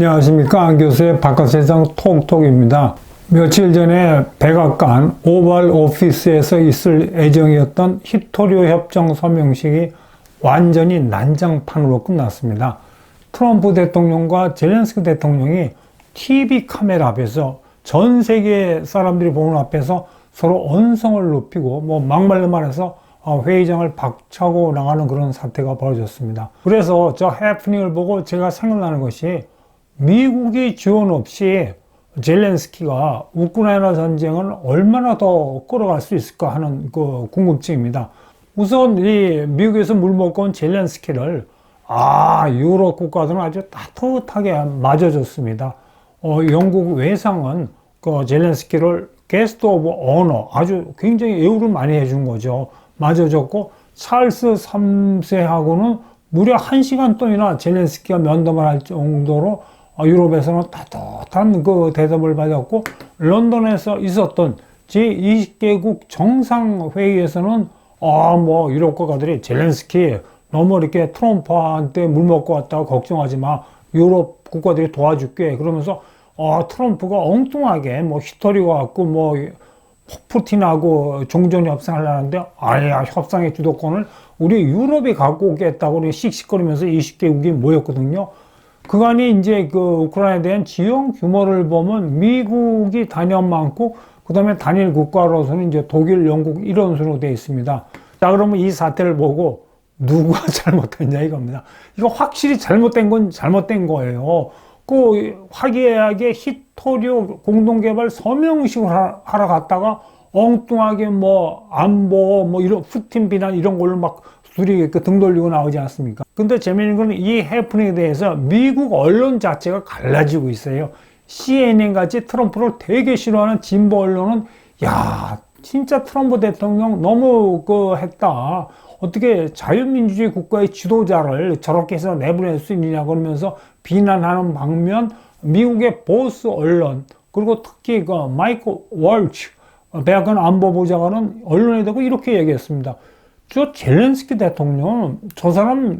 안녕하십니까. 안 교수의 바깥세상 톡톡입니다. 며칠 전에 백악관 오발 오피스에서 있을 예정이었던 히토리오 협정 서명식이 완전히 난장판으로 끝났습니다. 트럼프 대통령과 젤렌스키 대통령이 TV 카메라 앞에서 전 세계 사람들이 보는 앞에서 서로 언성을 높이고 막말로 말해서 회의장을 박차고 나가는 그런 사태가 벌어졌습니다. 그래서 저 해프닝을 보고 제가 생각나는 것이 미국의 지원 없이 젤렌스키가 우크라이나 전쟁을 얼마나 더 끌어갈 수 있을까 하는 그 궁금증입니다. 우선 이 미국에서 물먹고 온 젤렌스키를 유럽 국가들은 아주 따뜻하게 맞아줬습니다. 영국 외상은 그 젤렌스키를 게스트 오브 오너 아주 굉장히 예우를 많이 해준 거죠. 맞아줬고 찰스 3세하고는 무려 1시간 동안이나 젤렌스키가 면담을 할 정도로 유럽에서는 따뜻한 그 대접을 받았고, 런던에서 있었던 제20개국 정상회의에서는 유럽 국가들이 젤렌스키 너무 이렇게 트럼프한테 물먹고 왔다고 걱정하지 마, 유럽 국가들이 도와줄게 그러면서 트럼프가 엉뚱하게 히토리가 왔고 푸틴하고 종전 협상하려는데 협상의 주도권을 우리 유럽이 갖고 오겠다고 씩씩거리면서 20개국이 모였거든요. 그간이 이제 그 우크라이나에 대한 지원 규모를 보면 미국이 단연 많고, 그 다음에 단일 국가로서는 이제 독일, 영국 이런 순으로 되어 있습니다. 자, 그러면 이 사태를 보고 누가 잘못했냐 이겁니다. 이거 확실히 잘못된 건 잘못된 거예요. 그 화기애애하게 히토리오 공동개발 서명식을 하러 갔다가 엉뚱하게 안보 이런 푸틴 비난 이런 걸로 둘이 등 돌리고 나오지 않습니까? 근데 재미있는 건 이 해프닝에 대해서 미국 언론 자체가 갈라지고 있어요. CNN 같이 트럼프를 되게 싫어하는 진보 언론은 진짜 트럼프 대통령 너무 했다. 어떻게 자유민주주의 국가의 지도자를 저렇게 해서 내보낼 수 있느냐 그러면서 비난하는 방면, 미국의 보수 언론, 그리고 특히 마이클 월치 백악관 안보보좌관은 언론에 대고 이렇게 얘기했습니다. 저 젤렌스키 대통령, 저 사람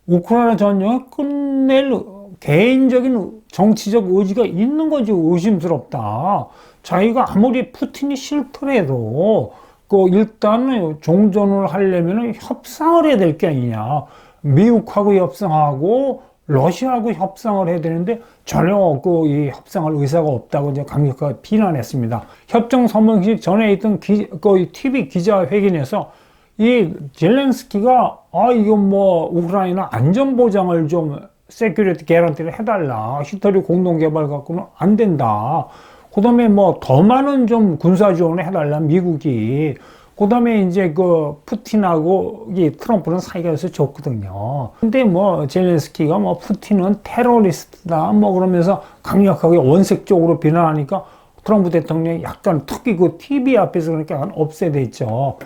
우크라이나 전쟁을 끝낼 개인적인 정치적 의지가 있는 건지 의심스럽다. 자기가 아무리 푸틴이 싫더라도 일단 종전을 하려면 협상을 해야 될 게 아니냐. 미국하고 협상하고 러시아하고 협상을 해야 되는데 전혀 이 협상할 의사가 없다고 이제 강력하게 비난했습니다. 협정 서명식 전에 있던 TV 기자회견에서 이 젤렌스키가 우크라이나 안전보장을 좀 세큐리티 개런티를 해달라. 히토리 공동개발 갖고는 안 된다. 그 다음에 더 많은 좀 군사 지원을 해달라, 미국이. 그 다음에 이제 푸틴하고 이 트럼프는 사이가 요새 좋거든요. 근데 젤렌스키가 푸틴은 테러리스트다 그러면서 강력하게 원색적으로 비난하니까 트럼프 대통령이 약간 특히 TV 앞에서 그러니까 약간 업세됐죠.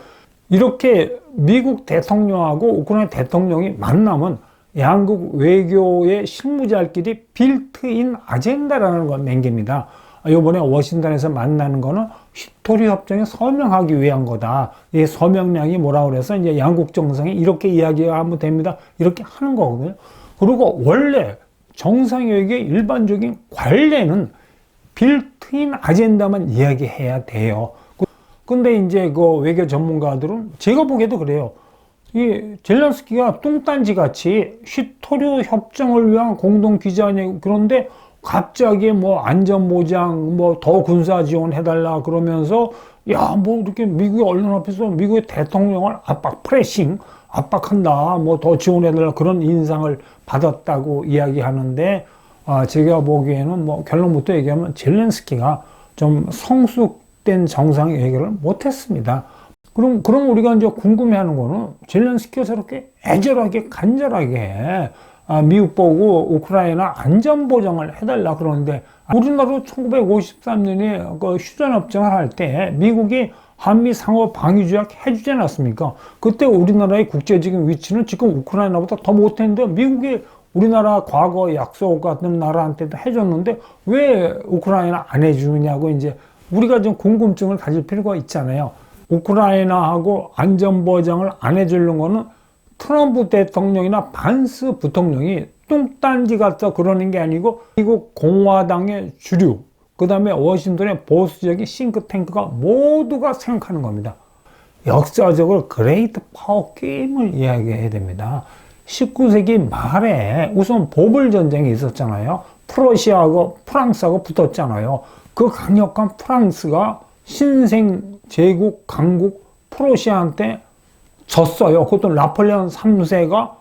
이렇게 미국 대통령하고 우크라이나 대통령이 만나면 양국 외교의 실무자들끼리 빌트인 아젠다라는 건 맹깁니다. 이번에 워싱턴에서 만나는 거는 히토리 협정에 서명하기 위한 거다. 이 서명량이 뭐라 그래서 이제 양국 정상이 이렇게 이야기하면 됩니다. 이렇게 하는 거거든요. 그리고 원래 정상회의의 일반적인 관례는 빌트인 아젠다만 이야기해야 돼요. 근데 이제 외교 전문가들은 제가 보기에도 그래요. 이 젤렌스키가 뚱딴지 같이 히토리오 협정을 위한 공동 기자회견, 그런데 갑자기 안전보장, 더 군사 지원 해달라 그러면서 이렇게 미국의 언론 앞에서 미국의 대통령을 프레싱, 압박한다, 더 지원해달라 그런 인상을 받았다고 이야기하는데, 제가 보기에는 결론부터 얘기하면 젤렌스키가 좀 성숙된 정상회의를 못했습니다. 그럼 우리가 이제 궁금해하는 거는 젤렌스키가 저렇게 애절하게 간절하게 미국 보고 우크라이나 안전보장을 해달라 그러는데, 우리나라도 1953년에 휴전협정을 할 때 미국이 한미 상호 방위조약 해주지 않았습니까? 그때 우리나라의 국제적인 위치는 지금 우크라이나보다 더 못했는데 미국이 우리나라 과거 약속 같은 나라한테도 해줬는데 왜 우크라이나 안 해주냐고 이제 우리가 좀 궁금증을 가질 필요가 있잖아요. 우크라이나하고 안전보장을 안 해주는 거는 트럼프 대통령이나 반스 부통령이 뚱딴지 같아 그러는 게 아니고 미국 공화당의 주류, 그 다음에 워싱턴의 보수적인 싱크탱크가 모두가 생각하는 겁니다. 역사적으로 그레이트 파워 게임을 이야기해야 됩니다. 19세기 말에 우선 보불 전쟁이 있었잖아요. 프러시아하고 프랑스하고 붙었잖아요. 그 강력한 프랑스가 신생 제국 강국 프러시아한테 졌어요. 그것도 나폴레옹 3세가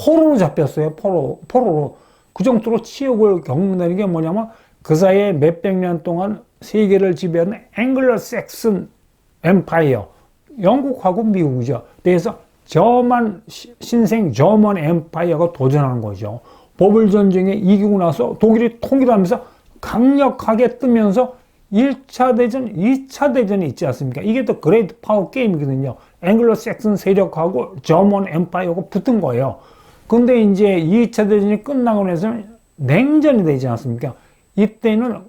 포로로 잡혔어요. 포로로. 그 정도로 치욕을 겪는 게 뭐냐면 그 사이에 몇백 년 동안 세계를 지배하는 앵글로 삭슨 엠파이어, 영국하고 미국이죠. 그래서 신생 저먼 엠파이어가 도전하는 거죠. 보불 전쟁에 이기고 나서 독일이 통일하면서 강력하게 뜨면서 1차 대전, 2차 대전이 있지 않습니까? 이게 또 그레이트 파워 게임이거든요. 앵글로 삭슨 세력하고 저먼 엠파이어가 붙은 거예요. 근데 이제 2차 대전이 끝나고 나서 냉전이 되지 않습니까? 이때는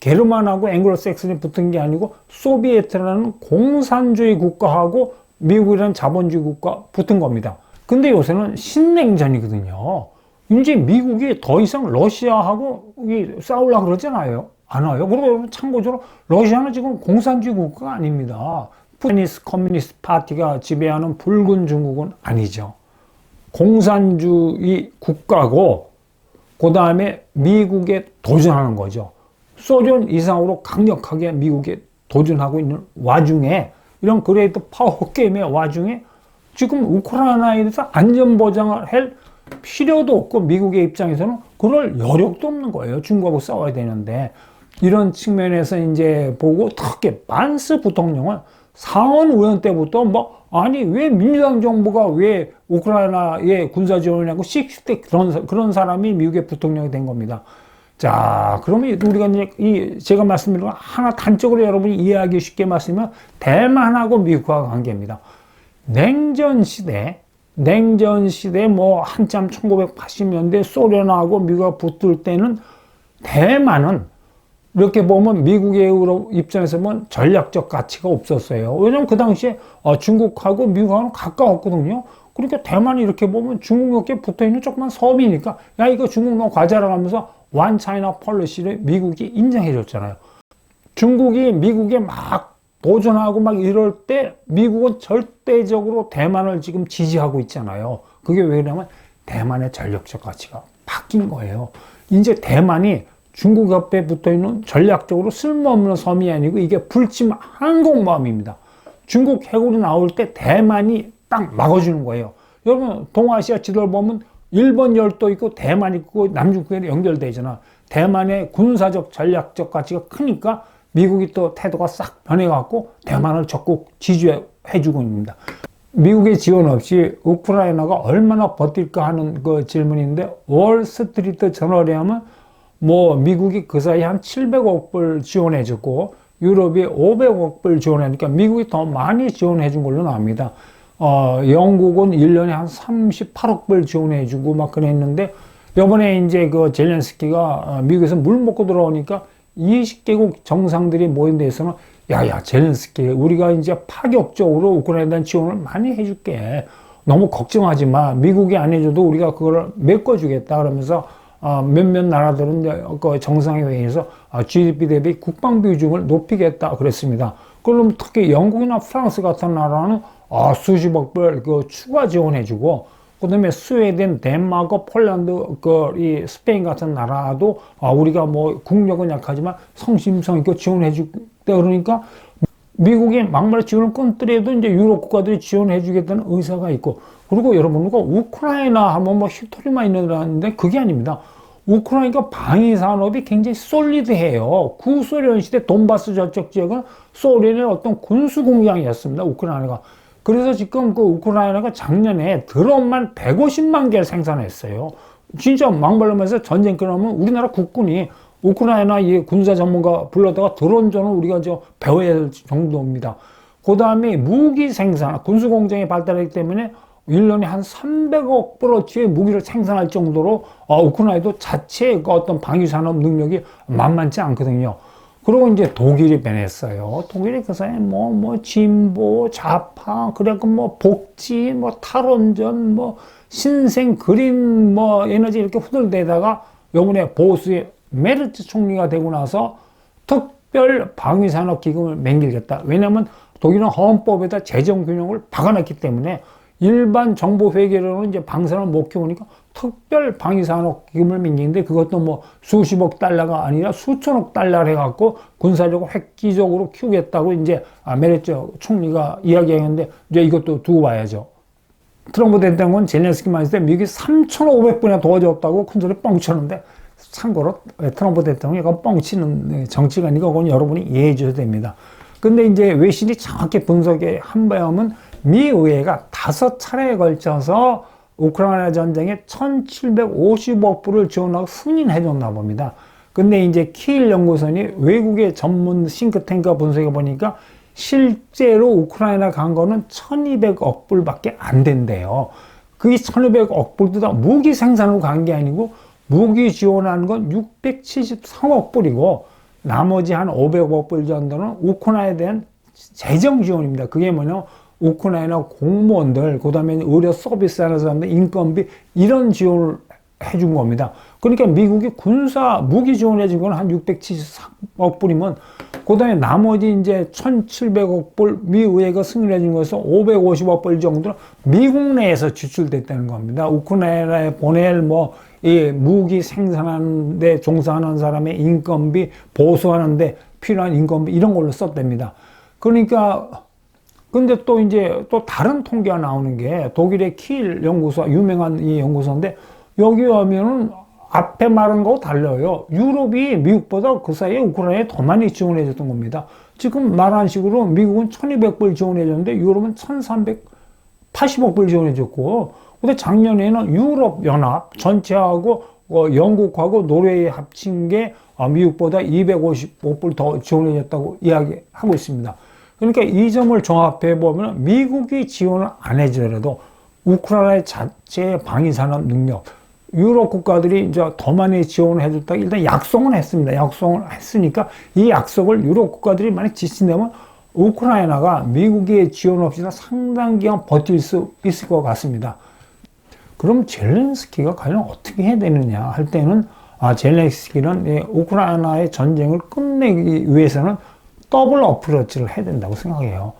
게르만하고 앵글로 삭슨이 붙은 게 아니고 소비에트라는 공산주의 국가하고 미국이라는 자본주의 국가 붙은 겁니다. 근데 요새는 신냉전이거든요. 이제 미국이 더 이상 러시아하고 싸우려고 그러잖아요. 안 와요. 그리고 참고적으로 러시아는 지금 공산주의 국가가 아닙니다. 푸틴스 커뮤니스트 파티가 지배하는 붉은 중국은 아니죠. 공산주의 국가고 그 다음에 미국에 도전하는 거죠. 소련 이상으로 강력하게 미국에 도전하고 있는 와중에 이런 그레이트 파워 게임의 와중에 지금 우크라이나에 대해서 안전보장을 할 필요도 없고 미국의 입장에서는 그럴 여력도 없는 거예요. 중국하고 싸워야 되는데 이런 측면에서 이제 보고 특히 반스 부통령은 상원 의원 때부터 아니 왜 민주당 정부가 왜 우크라이나에 군사 지원을 하고 씩씩대 그런 사람이 미국의 부통령이 된 겁니다. 자, 그러면 우리가 이제 제가 말씀드린 거 하나 단적으로 여러분이 이해하기 쉽게 말씀드리면 대만하고 미국과 관계입니다. 냉전 시대 한참 1980년대 소련하고 미국과 붙을 때는 대만은 이렇게 보면 미국의 입장에서 보면 전략적 가치가 없었어요. 왜냐면 그 당시에 중국하고 미국하고는 가까웠거든요. 그러니까 대만이 이렇게 보면 중국에 붙어있는 조그만 섬이니까 야 이거 중국 너 과자라 하면서 원 차이나 폴리시를 미국이 인정해 줬잖아요. 중국이 미국에 막 도전하고 막 이럴 때 미국은 절대적으로 대만을 지금 지지하고 있잖아요. 그게 왜 그러냐면 대만의 전략적 가치가 바뀐 거예요. 이제 대만이 중국 옆에 붙어있는 전략적으로 쓸모없는 섬이 아니고 이게 불침 항공모함입니다. 중국 해군이 나올 때 대만이 딱 막아주는 거예요. 여러분 동아시아 지도를 보면 일본 열도 있고 대만 있고 남중국해로 연결되잖아. 대만의 군사적 전략적 가치가 크니까 미국이 또 태도가 싹 변해갖고 대만을 적극 지지해주고 있습니다. 미국의 지원 없이 우크라이나가 얼마나 버틸까 하는 그 질문인데 월스트리트 저널에 하면 미국이 그 사이에 한 700억 불 지원해줬고 유럽이 500억 불 지원하니까 미국이 더 많이 지원해준 걸로 나옵니다. 영국은 1년에 한 38억 불 지원해주고 막 그랬는데 요번에 이제 그 젤렌스키가 미국에서 물 먹고 들어오니까 20개국 정상들이 모인 데에서는 야야 젤렌스키 우리가 이제 파격적으로 우크라이나에 대한 지원을 많이 해줄게. 너무 걱정하지 마. 미국이 안 해줘도 우리가 그걸 메꿔주겠다. 그러면서 몇몇 나라들은 그 정상회의에서 GDP 대비 국방비 비중을 높이겠다 그랬습니다. 그럼 특히 영국이나 프랑스 같은 나라는 수십억 불 추가 지원해주고 그다음에 스웨덴, 덴마크, 폴란드, 이 스페인 같은 나라도 우리가 국력은 약하지만 성심성 있게 지원해주겠다 그러니까 미국이 막말 지원을 끊더라도 이제 유럽 국가들이 지원해주겠다는 의사가 있고 그리고 여러분과 우크라이나 하면 히토리만 있는데 그게 아닙니다. 우크라이나가 방위 산업이 굉장히 솔리드해요. 구소련 시대 돈바스 저쪽 지역은 소련의 어떤 군수 공장이었습니다. 우크라이나가. 그래서 지금 그 우크라이나가 작년에 드론만 150만 개를 생산했어요. 진짜 막말로 말해서 전쟁 끝나면 우리나라 국군이 우크라이나 이 군사 전문가 불러다가 드론전을 우리가 배워야 할 정도입니다. 그 다음에 무기 생산, 군수 공장이 발달하기 때문에 1년에 한 300억 불어치의 무기를 생산할 정도로 우크라이나도 자체의 어떤 방위 산업 능력이 만만치 않거든요. 그리고 이제 독일이 변했어요. 독일이 그 사이에 진보, 좌파, 그래갖고 복지, 탈원전, 신생, 그린, 에너지 이렇게 후들대다가 요번에 보수의 메르츠 총리가 되고 나서 특별 방위산업기금을 맹기겠다. 왜냐하면 독일은 헌법에다 재정균형을 박아놨기 때문에 일반 정보 회계로는 이제 방산을 못 키우니까 특별 방위산업기금을 맹기는데 그것도 수십억 달러가 아니라 수천억 달러를 해갖고 군사적으로 획기적으로 키우겠다고 이제 메르츠 총리가 이야기했는데 이제 이것도 두고 봐야죠. 트럼프 대통령은 젤렌스키만 있을 때 미국이 3,500분이나 도와줬다고 큰소리 뻥 쳤는데 참고로 트럼프 대통령이 뻥치는 정치가니까 그건 여러분이 이해해 주셔야 됩니다. 근데 이제 외신이 정확히 분석에 한 바에 미 의회가 5차례에 걸쳐서 우크라이나 전쟁에 1,750억 불을 지원하고 승인해 줬나 봅니다. 근데 이제 키일 연구소니 외국의 전문 싱크탱크가 분석해 보니까 실제로 우크라이나 간 거는 1,200억 불밖에 안 된대요. 그게 1,200억 불도 다 무기 생산으로 간 게 아니고 무기 지원하는 건 673억 불이고 나머지 한 500억 불 정도는 우크라이나에 대한 재정 지원입니다. 그게 우크라이나 공무원들, 그 다음에 의료 서비스 하는 사람들, 인건비, 이런 지원을 해준 겁니다. 그러니까 미국이 군사 무기 지원해 준 건 한 673억 불이면, 그 다음에 나머지 이제 1,700억 불 미의회가 승인해 준 거에서 550억 불 정도는 미국 내에서 지출됐다는 겁니다. 우크라이나에 보낼 이 무기 생산하는데 종사하는 사람의 인건비, 보수하는데 필요한 인건비, 이런 걸로 썼답니다. 그러니까, 근데 또 다른 통계가 나오는 게 독일의 키일 연구소, 유명한 이 연구소인데, 여기 오면은 앞에 말한 거하고 달라요. 유럽이 미국보다 그 사이에 우크라이나에 더 많이 지원해 줬던 겁니다. 지금 말한 식으로 미국은 1,200불 지원해 줬는데 유럽은 1,380억 불 지원해 줬고, 근데 작년에는 유럽연합 전체하고 영국하고 노르웨이 합친 게 미국보다 255불 더 지원해 줬다고 이야기하고 있습니다. 그러니까 이 점을 종합해 보면 미국이 지원을 안 해주더라도 우크라이나 자체의 방위산업 능력, 유럽 국가들이 이제 더 많이 지원을 해줬다. 일단 약속은 했습니다. 약속을 했으니까 이 약속을 유럽 국가들이 만약 지친다면 우크라이나가 미국의 지원 없이도 상당 기간 버틸 수 있을 것 같습니다. 그럼 젤렌스키가 과연 어떻게 해야 되느냐 할 때는 젤렌스키는 우크라이나의 전쟁을 끝내기 위해서는 더블 어프로치를 해야 된다고 생각해요.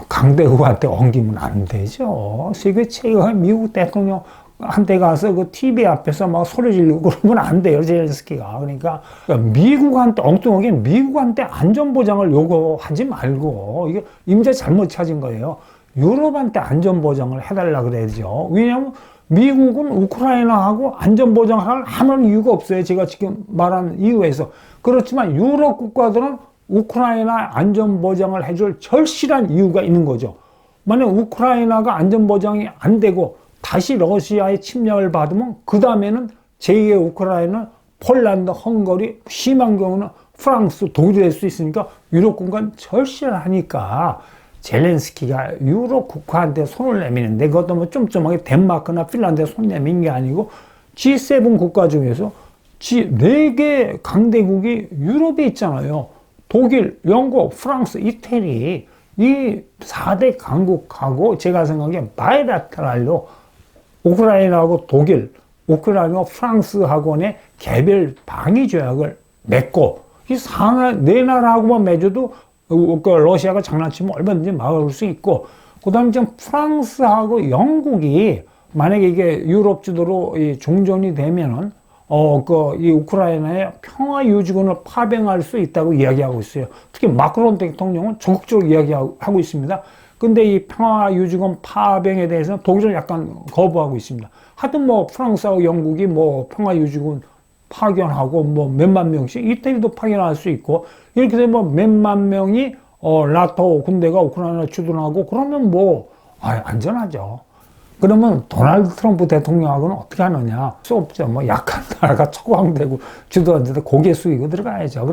강대국한테 엉기면 안 되죠. 세계 최고의 미국 대통령한테 가서 그 TV 앞에서 막 소리 지르고 그러면 안 돼요, 젤렌스키가. 그러니까 미국한테 엉뚱하게 미국한테 안전보장을 요구하지 말고, 이게 임자 잘못 찾은 거예요. 유럽한테 안전보장을 해달라 그래야죠. 왜냐하면 미국은 우크라이나하고 안전보장을 하는 이유가 없어요. 제가 지금 말한 이유에서. 그렇지만 유럽 국가들은 우크라이나 안전보장을 해줄 절실한 이유가 있는 거죠. 만약 우크라이나가 안전보장이 안 되고 다시 러시아의 침략을 받으면 그 다음에는 제2의 우크라이나는 폴란드, 헝가리, 심한 경우는 프랑스, 독일이 될 수 있으니까 유럽 국가는 절실하니까 젤렌스키가 유럽 국가한테 손을 내미는데, 그것도 쫌쫌하게 덴마크나 핀란드에 손 내민 게 아니고 G7 국가 중에서 4개 강대국이 유럽에 있잖아요. 독일, 영국, 프랑스, 이태리, 이 4대 강국하고 제가 생각에 바이라테랄로 우크라이나하고 독일, 우크라이나 프랑스하고의 개별 방위 조약을 맺고, 이 4나라하고만 맺어도 러시아가 장난치면 얼마든지 막을 수 있고, 그 다음에 지금 프랑스하고 영국이 만약에 이게 유럽 주도로 이 종전이 되면은 이 우크라이나의 평화유지군을 파병할 수 있다고 이야기하고 있어요. 특히 마크론 대통령은 적극적으로 이야기하고 있습니다. 근데 이 평화유지군 파병에 대해서는 독일은 약간 거부하고 있습니다. 하여튼 프랑스하고 영국이 평화유지군 파견하고 몇만 명씩, 이태리도 파견할 수 있고, 이렇게 되면 몇만 명이 나토 군대가 우크라이나 주둔하고 그러면 안전하죠. 그러면 도널드 트럼프 대통령하고는 어떻게 하느냐? 수 없죠. 약한 나라가 초강되고 주도하는데 고개 숙이고 들어가야죠.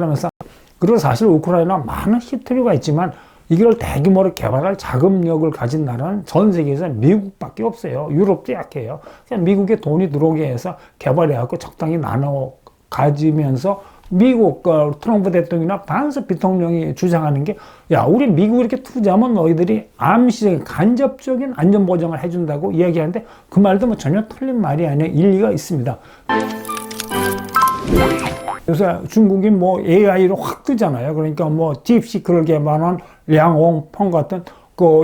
그리고 사실 우크라이나 많은 히스토리가 있지만 이걸 대규모로 개발할 자금력을 가진 나라는 전 세계에서 미국밖에 없어요. 유럽도 약해요. 그냥 미국에 돈이 들어오게 해서 개발해갖고 적당히 나눠 가지면서 미국 트럼프 대통령이나 반스 대통령이 주장하는 게, 야, 우리 미국 이렇게 투자하면 너희들이 암시적인 간접적인 안전 보장을 해준다고 이야기하는데, 그 말도 뭐 전혀 틀린 말이 아니라 일리가 있습니다. 요새 중국이 뭐 AI로 확 뜨잖아요. 그러니까 뭐 딥시크를 개발한 량홍펑 같은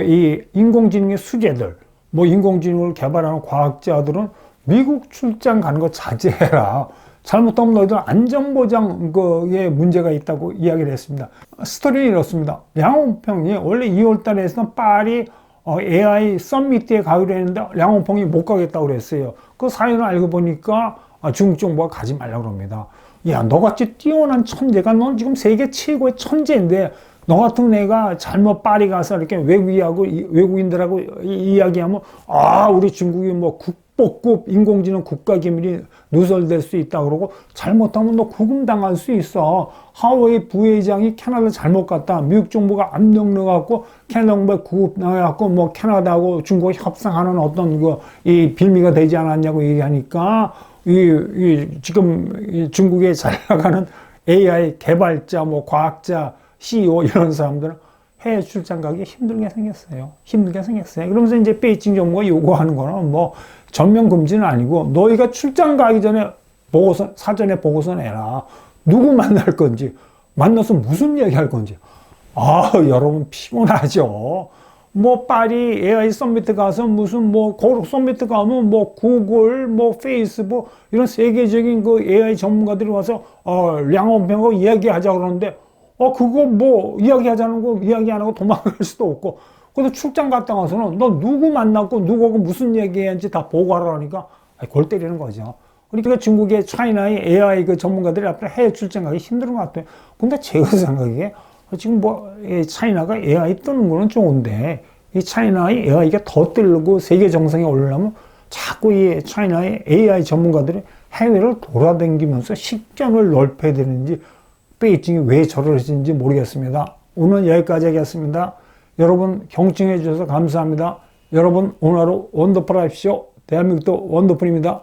이 인공지능의 수제들, 뭐 인공지능을 개발하는 과학자들은 미국 출장 가는 거 자제해라. 잘못하면 너희들 안전보장에 문제가 있다고 이야기를 했습니다. 스토리는 이렇습니다. 량홍펑이 원래 2월 달에 했던 파리 AI 서밋에 가기로 했는데 량홍펑이 못 가겠다고 그랬어요. 그 사연을 알고 보니까 중국 정부가 가지 말라고 그럽니다. 야, 너같이 뛰어난 천재가, 넌 지금 세계 최고의 천재인데 너 같은 애가 잘못 파리 가서 이렇게 외국인들하고 이야기하면, 우리 중국이 뭐 국보급 인공지능 국가기밀이 누설될 수 있다 그러고, 잘못하면 너 구금당할 수 있어. 하워이 부회장이 캐나다 잘못 갔다, 미국 정부가 압력 넣어갖고 캐나다 정부에 구금당해갖고 뭐 캐나다하고 중국이 협상하는 어떤 이 빌미가 되지 않았냐고 얘기하니까, 지금 중국에 잘 나가는 AI 개발자, 뭐 과학자, CEO 이런 사람들은 해외 출장 가기 힘들게 생겼어요. 그러면서 이제 베이징 정부가 요구하는 거는 뭐 전면 금지는 아니고, 너희가 출장 가기 전에 사전에 보고서 내라. 누구 만날 건지, 만나서 무슨 얘기 할 건지. 여러분 피곤하죠. 뭐 파리 AI 서밋 가서 무슨 뭐 고록 서밋 가면 뭐 구글, 뭐 페이스북 이런 세계적인 그 AI 전문가들이 와서 량홍평하고 이야기하자 그러는데, 그거 뭐 이야기하자는 거 이야기 안 하고 도망갈 수도 없고, 그래서 출장 갔다 와서는 너 누구 만났고 누구하고 무슨 얘기했는지 다 보고하라니까 골 때리는 거죠. 그러니까 중국의 차이나의 AI 그 전문가들이 앞으로 해외 출장 가기 힘든 것 같아요. 근데 제가 생각하기에 지금 뭐 차이나가 AI 뜨는 거는 좋은데, 이 차이나의 AI가 더 뜨고 세계 정상에 오르려면 자꾸 이 차이나의 AI 전문가들이 해외를 돌아다니면서 식견을 넓혀야 되는지, 베이징이 왜 저러는지 모르겠습니다. 오늘 여기까지 하겠습니다. 여러분 경청해 주셔서 감사합니다. 여러분 오늘 하루 원더풀 하십시오. 대한민국도 원더풀입니다.